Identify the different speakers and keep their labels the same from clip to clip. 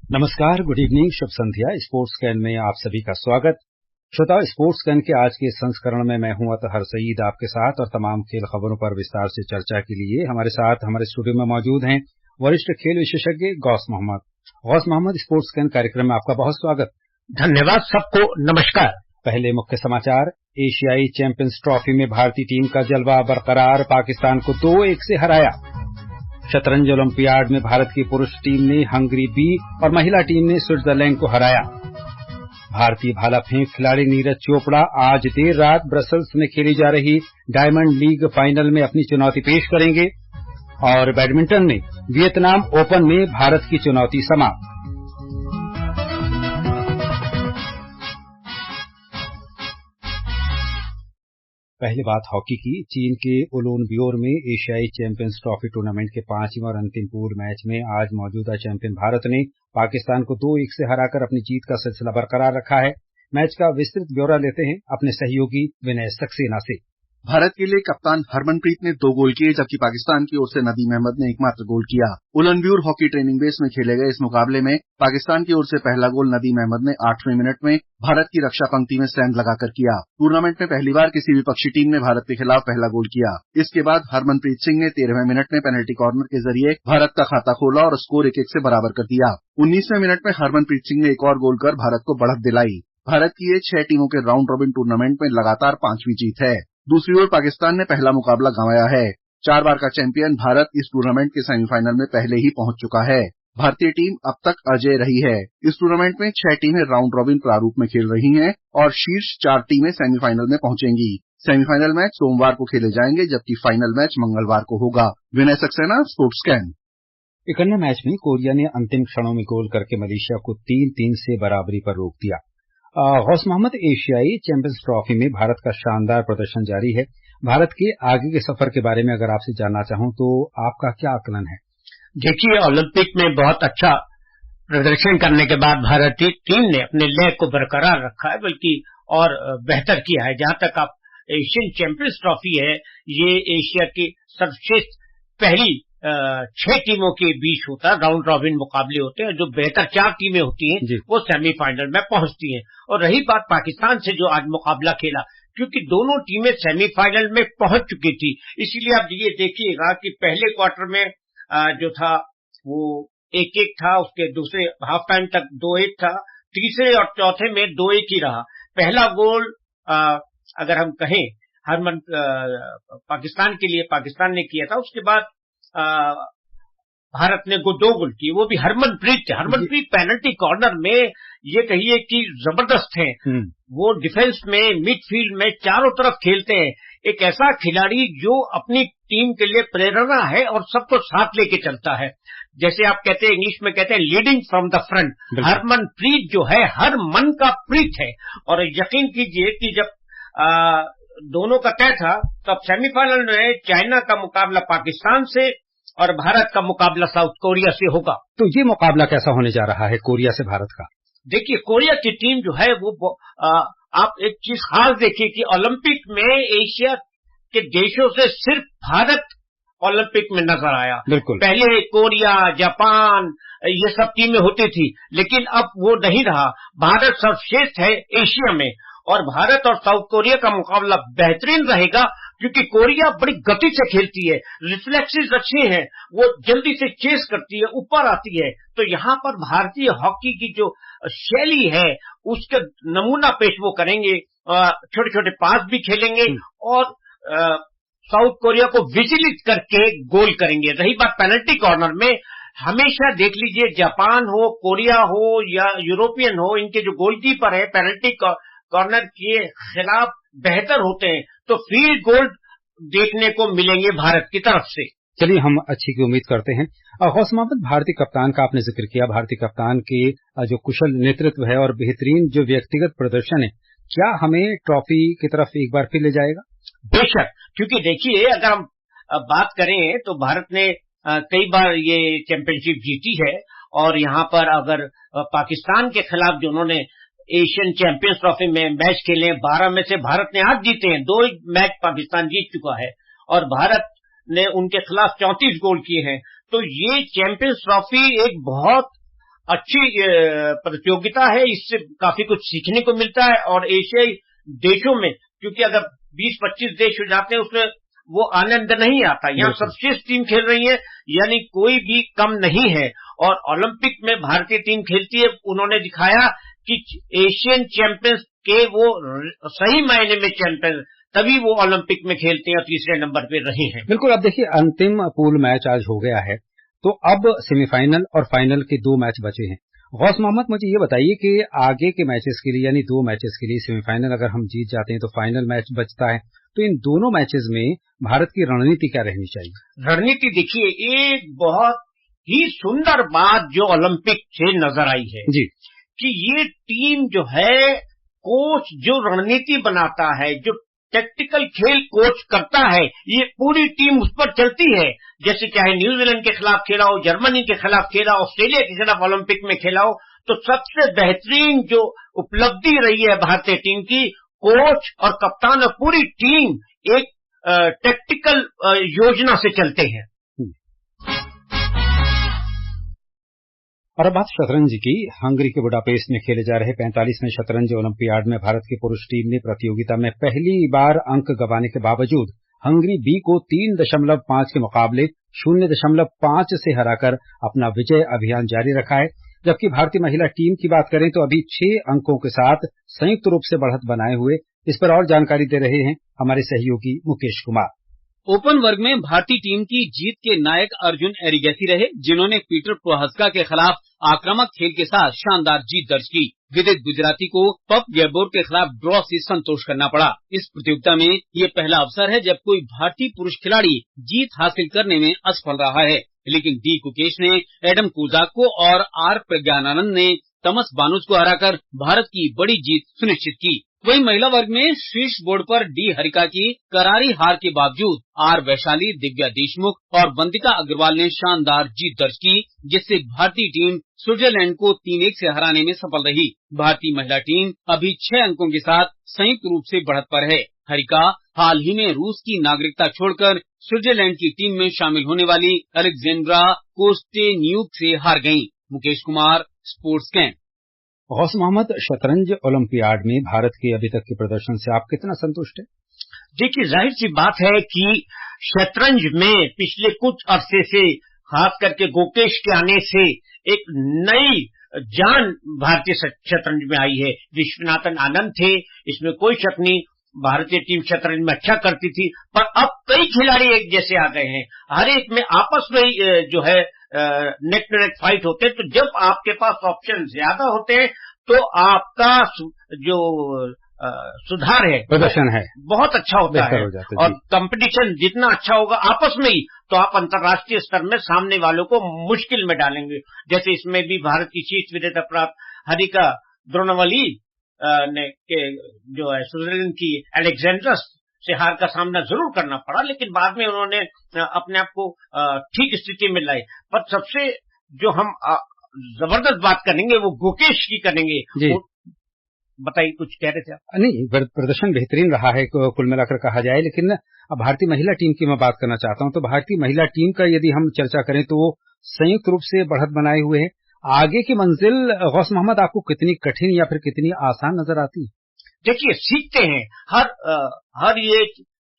Speaker 1: नमस्कार, good evening, Shubh Sandhya. Sports can में आप सभी का स्वागत। श्रोताओ, स्पोर्ट्स कैन के आज के संस्करण में मैं हूं अतहर सईद आपके साथ और तमाम खेल खबरों पर विस्तार से चर्चा के लिए हमारे साथ हमारे स्टूडियो में मौजूद हैं वरिष्ठ खेल विशेषज्ञ गौस मोहम्मद। गौस मोहम्मद, स्पोर्ट्स कैन कार्यक्रम में आपका बहुत स्वागत।
Speaker 2: धन्यवाद, सबको नमस्कार।
Speaker 1: पहले मुख्य समाचार। एशियाई चैंपियंस ट्रॉफी में भारतीय टीम का जलवा बरकरार, पाकिस्तान को 2-1 से हराया। शतरंज ओलंपियाड में भारत की पुरुष टीम ने हंगरी बी और महिला टीम ने स्विट्जरलैंड को हराया। भारतीय भाला फेंक खिलाड़ी नीरज चोपड़ा आज देर रात ब्रसल्स में खेली जा रही डायमंड लीग फाइनल में अपनी चुनौती पेश करेंगे। और बैडमिंटन में वियतनाम ओपन में भारत की चुनौती समाप्त। पहले बात हॉकी की। चीन के उलोनब्योर में एशियाई चैंपियंस ट्रॉफी टूर्नामेंट के 5वें और अंतिम पूल मैच में आज मौजूदा चैंपियन भारत ने पाकिस्तान को 2-1 से हराकर अपनी जीत का सिलसिला बरकरार रखा है। मैच का विस्तृत ब्यौरा लेते हैं अपने सहयोगी विनय सक्सेना से।
Speaker 3: भारत के लिए कप्तान हरमनप्रीत ने 2 गोल किए, जबकि पाकिस्तान की ओर से नदीम अहमद ने एकमात्र गोल किया। उलनब्योर हॉकी ट्रेनिंग बेस में खेले गए इस मुकाबले में पाकिस्तान की ओर से पहला गोल नदीम अहमद ने 8वें मिनट में भारत की रक्षा पंक्ति में स्टैंड लगाकर किया। टूर्नामेंट में पहली बार किसी विपक्षी टीम ने भारत के खिलाफ पहला गोल किया। इसके बाद हरमनप्रीत सिंह ने 13वें मिनट में पेनल्टी कॉर्नर के जरिए भारत का खाता खोला और स्कोर 1-1 से बराबर कर दिया। 19वें मिनट में हरमनप्रीत सिंह ने एक और गोल कर भारत को बढ़त दिलाई। भारत की ये 6 टीमों के राउंड रॉबिन टूर्नामेंट में लगातार 5वीं जीत है। दूसरी ओर पाकिस्तान ने पहला मुकाबला गंवाया है। 4 बार का चैंपियन भारत इस टूर्नामेंट के सेमीफाइनल में पहले ही पहुंच चुका है। भारतीय टीम अब तक अजेय रही है। इस टूर्नामेंट में 6 टीमें राउंड रॉबिन प्रारूप में खेल रही हैं और शीर्ष 4 टीमें सेमीफाइनल में पहुंचेंगी। सेमीफाइनल मैच सोमवार को खेले जाएंगे, जबकि फाइनल मैच मंगलवार को होगा। Vinay Saxena, sports can.
Speaker 1: एक अन्य मैच में कोरिया ने अंतिम क्षणों में गोल करके मलेशिया को 3-3 से बराबरी पर रोक दिया। गौस मोहम्मद, एशियाई चैंपियंस ट्रॉफी में भारत का शानदार प्रदर्शन जारी है। भारत के आगे के सफर के बारे में अगर आपसे जानना चाहूं तो आपका क्या आकलन है?
Speaker 2: देखिए, ओलंपिक में बहुत अच्छा प्रदर्शन करने के बाद भारतीय टीम ने अपने लय को बरकरार रखा है, बल्कि और बेहतर किया है। जहां तक आप एशियन चैंपियंस ट्रॉफी है, ये एशिया की सर्वश्रेष्ठ पहली 6 टीमों के बीच होता है। राउंड रॉबिन मुकाबले होते हैं। जो बेहतर 4 टीमें होती हैं वो सेमीफाइनल में पहुंचती हैं। और रही बात पाकिस्तान से जो आज मुकाबला खेला, क्योंकि दोनों टीमें सेमीफाइनल में पहुंच चुकी थी, इसीलिए आप ये देखिएगा कि पहले क्वार्टर में जो था वो 1-1 था, उसके दूसरे हाफ टाइम तक 2-1 था, तीसरे और चौथे में 2-1 ही रहा। पहला गोल अगर हम कहें पाकिस्तान के लिए पाकिस्तान ने किया था। उसके बाद भारत ने 2 गोल किए, वो भी हरमनप्रीत पेनल्टी कॉर्नर में ये कहिए कि जबरदस्त है। वो डिफेंस में, मिडफील्ड में, चारों तरफ खेलते हैं। एक ऐसा खिलाड़ी जो अपनी टीम के लिए प्रेरणा है और सबको साथ लेके चलता है। जैसे आप कहते हैं, इंग्लिश में कहते हैं leading from the front. Harmanpreet जो है हर मन का प्रीत है। और यकीन कीजिए कि जब दोनों का तय था, तब सेमीफाइनल में चाइना का मुकाबला पाकिस्तान से और भारत का मुकाबला साउथ कोरिया से होगा।
Speaker 1: तो ये मुकाबला कैसा होने जा रहा है कोरिया से भारत का?
Speaker 2: देखिए, कोरिया की टीम जो है वो आप एक चीज खास देखिए कि ओलंपिक में एशिया के देशों से सिर्फ भारत ओलंपिक में नजर आया। पहले कोरिया, जापान, ये सब टीमें होती थी, लेकिन अब वो नहीं रहा। भारत सर्वश्रेष्ठ है एशिया में और भारत और साउथ कोरिया का मुकाबला बेहतरीन रहेगा, क्योंकि कोरिया बड़ी गति से खेलती है, रिफ्लेक्सेस अच्छे हैं, वो जल्दी से चेस करती है, ऊपर आती है। तो यहाँ पर भारतीय हॉकी की जो शैली है उसका नमूना पेश वो करेंगे। छोटे छोटे पास भी खेलेंगे और साउथ कोरिया को विचलित करके गोल करेंगे। रही बात पेनल्टी कॉर्नर में, हमेशा देख लीजिए, जापान हो, कोरिया हो या यूरोपियन हो, इनके जो गोलकीपर है पेनल्टी कॉर्नर के खिलाफ बेहतर होते हैं। तो फील्ड गोल देखने को मिलेंगे भारत की तरफ से।
Speaker 1: चलिए, हम अच्छी की उम्मीद करते हैं। गौस मोहम्मद, भारतीय कप्तान का आपने जिक्र किया। भारतीय कप्तान के जो कुशल नेतृत्व है और बेहतरीन जो व्यक्तिगत प्रदर्शन है, क्या हमें ट्रॉफी की तरफ एक बार फिर ले जाएगा?
Speaker 2: बेशक, क्योंकि देखिए, अगर हम बात करें तो भारत ने कई बार ये चैंपियनशिप जीती है। और यहाँ पर अगर पाकिस्तान के खिलाफ जो उन्होंने एशियन चैंपियंस ट्रॉफी में मैच खेले, 12 में से भारत ने 8 जीते हैं। 2 मैच पाकिस्तान जीत चुका है और भारत ने उनके खिलाफ 34 गोल किए हैं। तो ये चैंपियंस ट्रॉफी एक बहुत अच्छी प्रतियोगिता है, इससे काफी कुछ सीखने को मिलता है। और एशियाई देशों में क्योंकि अगर 20-25 देश हो जाते हैं उसमें वो आनंद नहीं आता। यहाँ सर्वश्रेष्ठ टीम खेल रही है, यानी कोई भी कम नहीं है। और ओलंपिक में भारतीय टीम खेलती है, उन्होंने दिखाया कि एशियन चैंपियंस के वो सही मायने में चैंपियन, तभी वो ओलंपिक में खेलते हैं और तीसरे नंबर पे रहे हैं।
Speaker 1: बिल्कुल। अब देखिए, अंतिम पूल मैच आज हो गया है, तो अब सेमीफाइनल और फाइनल के 2 मैच बचे हैं। गौस मोहम्मद, मुझे ये बताइए कि आगे के मैचेस के लिए, यानी 2 मैचेस के लिए, सेमीफाइनल अगर हम जीत जाते हैं तो फाइनल मैच बचता है, तो इन दोनों मैचेस में भारत की रणनीति क्या रहनी चाहिए?
Speaker 2: रणनीति देखिए, एक बहुत ही सुंदर बात जो ओलंपिक से नजर आई है
Speaker 1: जी,
Speaker 2: कि ये टीम जो है, कोच जो रणनीति बनाता है, जो टैक्टिकल खेल कोच करता है, ये पूरी टीम उस पर चलती है। जैसे चाहे न्यूजीलैंड के खिलाफ खेला हो, जर्मनी के खिलाफ खेला हो, ऑस्ट्रेलिया के खिलाफ ओलंपिक में खेला हो, तो सबसे बेहतरीन जो उपलब्धि रही है भारतीय टीम की, कोच और कप्तान और पूरी टीम एक टैक्टिकल योजना से चलते हैं।
Speaker 1: और अब बात शतरंज की। हंगरी के बुडापेस्ट में खेले जा रहे 45वें शतरंज ओलंपियाड में भारत की पुरुष टीम ने प्रतियोगिता में पहली बार अंक गंवाने के बावजूद हंगरी बी को 3.5 के मुकाबले 0.5 से हराकर अपना विजय अभियान जारी रखा है। जबकि भारतीय महिला टीम की बात करें तो अभी 6 अंकों के साथ संयुक्त रूप से बढ़त बनाए हुए। इस पर और जानकारी दे रहे हैं हमारे सहयोगी मुकेश कुमार।
Speaker 4: ओपन वर्ग में भारतीय टीम की जीत के नायक अर्जुन एरिगैसी रहे, जिन्होंने पीटर प्रोहात्स्का के खिलाफ आक्रामक खेल के साथ शानदार जीत दर्ज की। विदित गुजराती को पप गैबोर के खिलाफ ड्रॉ से संतोष करना पड़ा। इस प्रतियोगिता में ये पहला अवसर है जब कोई भारतीय पुरुष खिलाड़ी जीत हासिल करने में असफल रहा है, लेकिन डी गुकेश ने एडम कोजाक को और आर प्रज्ञानंद ने तमस बानुज को हराकर भारत की बड़ी जीत सुनिश्चित की। वहीं महिला वर्ग में शीर्ष बोर्ड पर डी हरिका की करारी हार के बावजूद आर वैशाली, दिव्या देशमुख और वंदिका अग्रवाल ने शानदार जीत दर्ज की, जिससे भारतीय टीम स्विट्जरलैंड को 3-1 से हराने में सफल रही। भारतीय महिला टीम अभी 6 अंकों के साथ संयुक्त रूप से बढ़त पर है। हरिका हाल ही में रूस की नागरिकता छोड़कर स्विट्जरलैंड की टीम में शामिल होने वाली अलेक्जेंड्रा कोस्टेन्यूक से हार गयी। Mukesh Kumar, sports camp.
Speaker 1: गौस मोहम्मद, शतरंज ओलंपियाड में भारत के अभी तक के प्रदर्शन से आप कितना संतुष्ट हैं?
Speaker 2: देखिए, जाहिर सी बात है कि शतरंज में पिछले कुछ अरसे से, खास करके गुकेश के आने से, एक नई जान भारतीय शतरंज में आई है। विश्वनाथन आनंद थे, इसमें कोई शक नहीं, भारतीय टीम शतरंज में अच्छा करती थी, पर अब कई खिलाड़ी एक जैसे आ गए हैं, हर एक में आपस में जो है नेक टू नेक फाइट होते हैं। तो जब आपके पास ऑप्शन ज्यादा होते हैं तो आपका जो सुधार है,
Speaker 1: प्रदर्शन है,
Speaker 2: बहुत अच्छा होता है। और कंपटीशन जितना अच्छा होगा आपस में ही, तो आप अंतर्राष्ट्रीय स्तर में सामने वालों को मुश्किल में डालेंगे। जैसे इसमें भी भारत की शीर्ष विजेता प्राप्त हरिका द्रोणावली ने के जो है स्विट्जरलैंड की अलेक्जेंड्रा से हार का सामना जरूर करना पड़ा, लेकिन बाद में उन्होंने अपने आप को ठीक स्थिति में लाए। पर सबसे जो हम जबरदस्त बात करेंगे वो गुकेश की करेंगे। बताइए, कुछ कह रहे थे आप?
Speaker 1: नहीं, प्रदर्शन बेहतरीन रहा है कुल मिलाकर कहा जाए, लेकिन अब भारतीय महिला टीम की मैं बात करना चाहता हूं। तो भारतीय महिला टीम का यदि हम चर्चा करें तो वो संयुक्त रूप से बढ़त बनाए हुए है। आगे की मंजिल गौस मोहम्मद आपको कितनी कठिन या फिर कितनी आसान नजर आती है?
Speaker 2: देखिए, सीखते हैं हर ये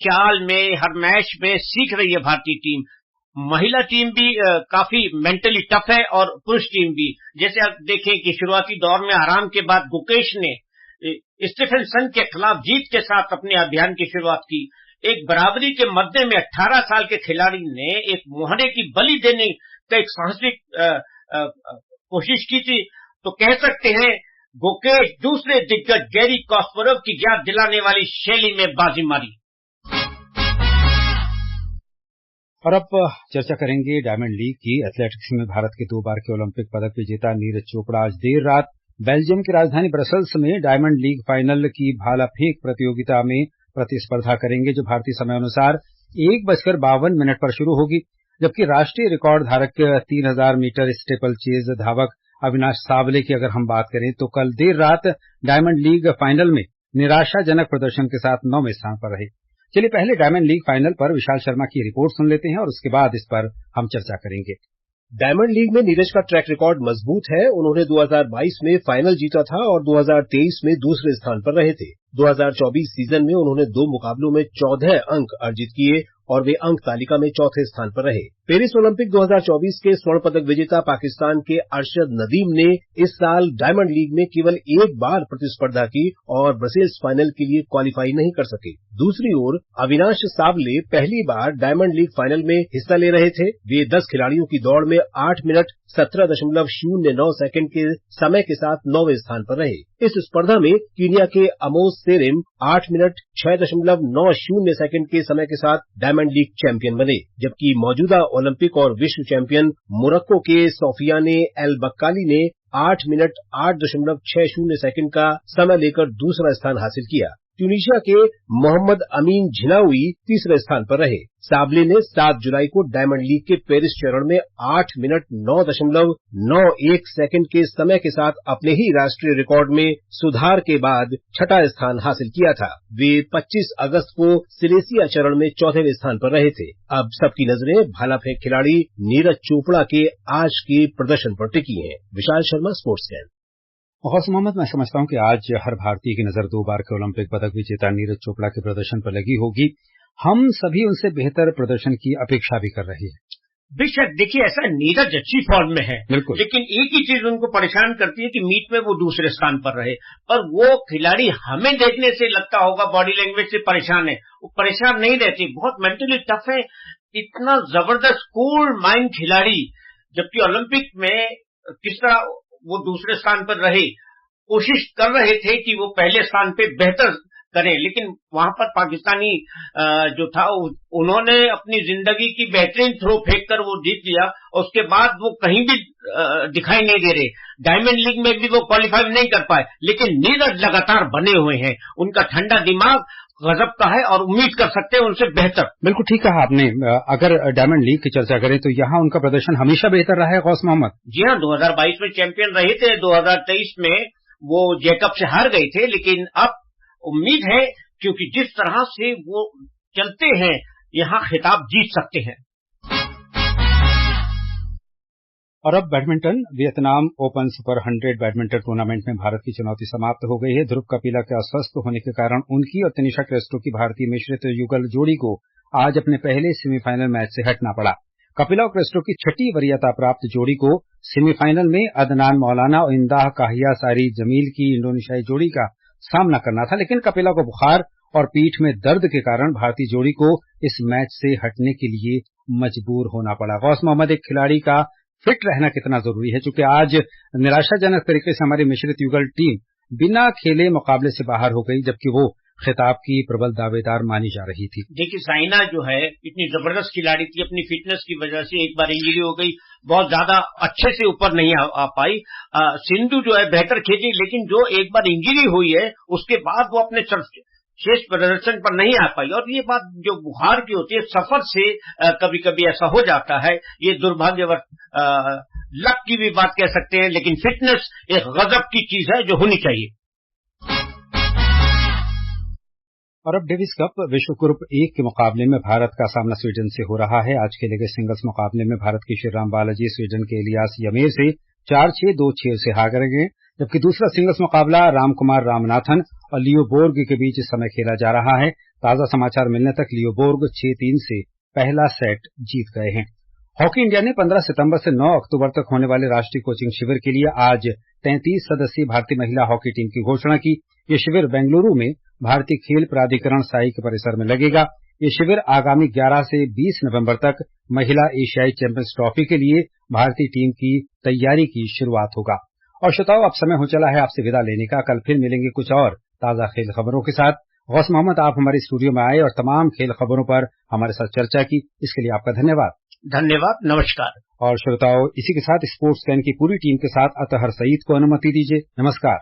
Speaker 2: चाल में, हर मैच में सीख रही है भारतीय टीम। महिला टीम भी काफी मेंटली टफ है और पुरुष टीम भी। जैसे आप देखें कि शुरुआती दौर में आराम के बाद गुकेश ने स्टीफनसन के खिलाफ जीत के साथ अपने अभियान की शुरुआत की। एक बराबरी के मध्य में 18 साल के खिलाड़ी ने एक मोहरे की बलि देने का एक साहसिक कोशिश की थी। तो कह सकते हैं गुकेश दूसरे दिग्गज गैरी कास्परोव की याद दिलाने वाली शैली में बाजी मारी।
Speaker 1: और अब चर्चा करेंगे डायमंड लीग की। एथलेटिक्स में भारत के 2 बार के ओलंपिक पदक विजेता नीरज चोपड़ा आज देर रात बेल्जियम की राजधानी ब्रसल्स में डायमंड लीग फाइनल की भाला फेंक प्रतियोगिता में प्रतिस्पर्धा करेंगे, जो भारतीय समय अनुसार 1:52 पर शुरू होगी। जबकि राष्ट्रीय रिकॉर्ड धारक 3000 मीटर स्टेपल चेज धावक अविनाश सावले की अगर हम बात करें तो कल देर रात डायमंड लीग फाइनल में निराशाजनक प्रदर्शन के साथ 9वें स्थान पर रहे। चलिए पहले डायमंड लीग फाइनल पर विशाल शर्मा की रिपोर्ट सुन लेते हैं और उसके बाद इस पर हम चर्चा करेंगे।
Speaker 5: डायमंड लीग में नीरज का ट्रैक रिकॉर्ड मजबूत है। उन्होंने 2022 में फाइनल जीता था और 2023 में दूसरे स्थान पर रहे थे। 2024 सीजन में उन्होंने 2 मुकाबलों में 14 अंक अर्जित किए और वे अंक तालिका में चौथे स्थान पर रहे। पेरिस ओलंपिक 2024 के स्वर्ण पदक विजेता पाकिस्तान के अरशद नदीम ने इस साल डायमंड लीग में केवल एक बार प्रतिस्पर्धा की और ब्रसेल्स फाइनल के लिए क्वालिफाई नहीं कर सके। दूसरी ओर अविनाश सावले पहली बार डायमंड लीग फाइनल में हिस्सा ले रहे थे। वे 10 खिलाड़ियों की दौड़ में 8 मिनट 17.09 सेकंड के समय के साथ 9वें स्थान पर रहे। इस स्पर्धा में कीनिया के अमोस सेरेम 8 मिनट 6.90 सेकंड के समय के साथ डायमंड लीग चैंपियन बने, जबकि मौजूदा ओलंपिक और विश्व चैंपियन मोरक्को के सोफियाने एल बक्काली ने 8 मिनट 8.60 सेकंड का समय लेकर दूसरा स्थान हासिल किया। ट्यूनीशिया के मोहम्मद अमीन झिनावी तीसरे स्थान पर रहे। साबले ने 7 जुलाई को डायमंड लीग के पेरिस चरण में 8 मिनट 9.91 सेकंड के समय के साथ अपने ही राष्ट्रीय रिकॉर्ड में सुधार के बाद छठा स्थान हासिल किया था। वे 25 अगस्त को सिलेसिया चरण में 4वें स्थान पर रहे थे। अब सबकी नजरें भाला फेंक खिलाड़ी नीरज चोपड़ा के आज के प्रदर्शन पर टिकी हैं। Vishal Sharma, sports can.
Speaker 1: गौस मोहम्मद, मैं समझता हूं कि आज हर भारतीय की नजर 2 बार के ओलंपिक पदक विजेता नीरज चोपड़ा के प्रदर्शन पर लगी होगी। हम सभी उनसे बेहतर प्रदर्शन की अपेक्षा भी कर रहे हैं।
Speaker 2: बेशक, देखिए, ऐसा नीरज अच्छी फॉर्म में है, लेकिन एक ही चीज उनको परेशान करती है कि मीट में वो दूसरे स्थान पर रहे। पर वो खिलाड़ी हमें देखने से लगता होगा बॉडी लैंग्वेज से परेशान है, वो परेशान नहीं रहती, बहुत मेंटली टफ है। इतना जबरदस्त कूल माइंड खिलाड़ी, जबकि ओलंपिक में किस तरह वो दूसरे स्थान पर रहे, कोशिश कर रहे थे कि वो पहले स्थान पे बेहतर करें, लेकिन वहां पर पाकिस्तानी जो था उन्होंने अपनी जिंदगी की बेहतरीन थ्रो फेंक कर वो जीत लिया और उसके बाद वो कहीं भी दिखाई नहीं दे रहे। डायमंड लीग में भी वो क्वालिफाई नहीं कर पाए, लेकिन नीरज लगातार बने हुए हैं। उनका ठंडा दिमाग गजब का है और उम्मीद कर सकते हैं उनसे बेहतर।
Speaker 1: बिल्कुल ठीक कहा आपने। अगर डायमंड लीग की चर्चा करें तो यहाँ उनका प्रदर्शन हमेशा बेहतर रहा है। गौस मोहम्मद
Speaker 2: जी हाँ, 2022 में चैंपियन रहे थे, 2023 में वो जैकब से हार गए थे, लेकिन अब उम्मीद है क्योंकि जिस तरह से वो चलते हैं यहाँ खिताब जीत सकते हैं।
Speaker 1: और अब badminton. Vietnam open super 100 badminton tournament में भारत की चुनौती समाप्त हो गई है। ध्रुव कपिला के अस्वस्थ होने के कारण उनकी और तनिषा क्रेस्टो की भारतीय मिश्रित युगल जोड़ी को आज अपने पहले सेमीफाइनल मैच से हटना पड़ा। कपिला और क्रेस्टो की 6ठी वरीयता प्राप्त जोड़ी को सेमीफाइनल में अदनान मौलाना और इंदाह काहिया सारी जमील की इंडोनेशियाई जोड़ी का सामना करना था, लेकिन कपिला को बुखार और पीठ में दर्द के कारण भारतीय जोड़ी को इस मैच से हटने के लिए मजबूर होना पड़ा। गौस मोहम्मद, एक खिलाड़ी का फिट रहना कितना जरूरी है, क्योंकि आज निराशाजनक तरीके से हमारी मिश्रित युगल टीम बिना खेले मुकाबले से बाहर हो गई, जबकि वो खिताब की प्रबल दावेदार मानी जा रही थी।
Speaker 2: देखिए, साइना जो है इतनी जबरदस्त खिलाड़ी थी, अपनी फिटनेस की वजह से एक बार इंजरी हो गई, बहुत ज्यादा अच्छे से ऊपर नहीं आ पाई। सिंधु जो है बेहतर खेली, लेकिन जो एक बार इंजरी हुई है उसके बाद वो अपने शेष प्रदर्शन पर नहीं आ पाई। और ये बात जो बुखार की होती है, सफर से कभी कभी ऐसा हो जाता है, ये दुर्भाग्यवश लक की भी बात कह सकते हैं, लेकिन फिटनेस एक गजब की चीज है जो होनी चाहिए।
Speaker 1: और अब डेविस कप विश्व ग्रुप 1 के मुकाबले में भारत का सामना स्वीडन से हो रहा है। आज खेले गए सिंगल्स मुकाबले में भारत के श्रीराम बालाजी स्वीडन के इलियास यमीर से 4-6, 2-6 से हार गए, जबकि दूसरा सिंगल्स मुकाबला रामकुमार रामनाथन और लियो बोर्ग के बीच इस समय खेला जा रहा है। ताजा समाचार मिलने तक लियो बोर्ग 6-3 से पहला सेट जीत गए हैं। हॉकी इंडिया ने 15 सितंबर से 9 अक्टूबर तक होने वाले राष्ट्रीय कोचिंग शिविर के लिए आज 33 सदस्यीय भारतीय महिला हॉकी टीम की घोषणा की। ये शिविर बेंगलुरु में भारतीय खेल प्राधिकरण साई के परिसर में लगेगा। ये शिविर आगामी 11 से 20 नवंबर तक महिला एशियाई चैंपियंस ट्रॉफी के लिए भारतीय टीम की तैयारी की शुरुआत होगा। और श्रोताओं, अब समय हो चला है आपसे विदा लेने का। कल फिर मिलेंगे कुछ और ताजा खेल खबरों के साथ। गौस मोहम्मद, आप हमारे स्टूडियो में आए और तमाम खेल खबरों पर हमारे साथ चर्चा की, इसके लिए आपका धन्यवाद।
Speaker 2: धन्यवाद, नमस्कार।
Speaker 1: और श्रोताओं, इसी के साथ स्पोर्ट्स कैन की पूरी टीम के साथ अतहर सईद को अनुमति दीजिए। नमस्कार।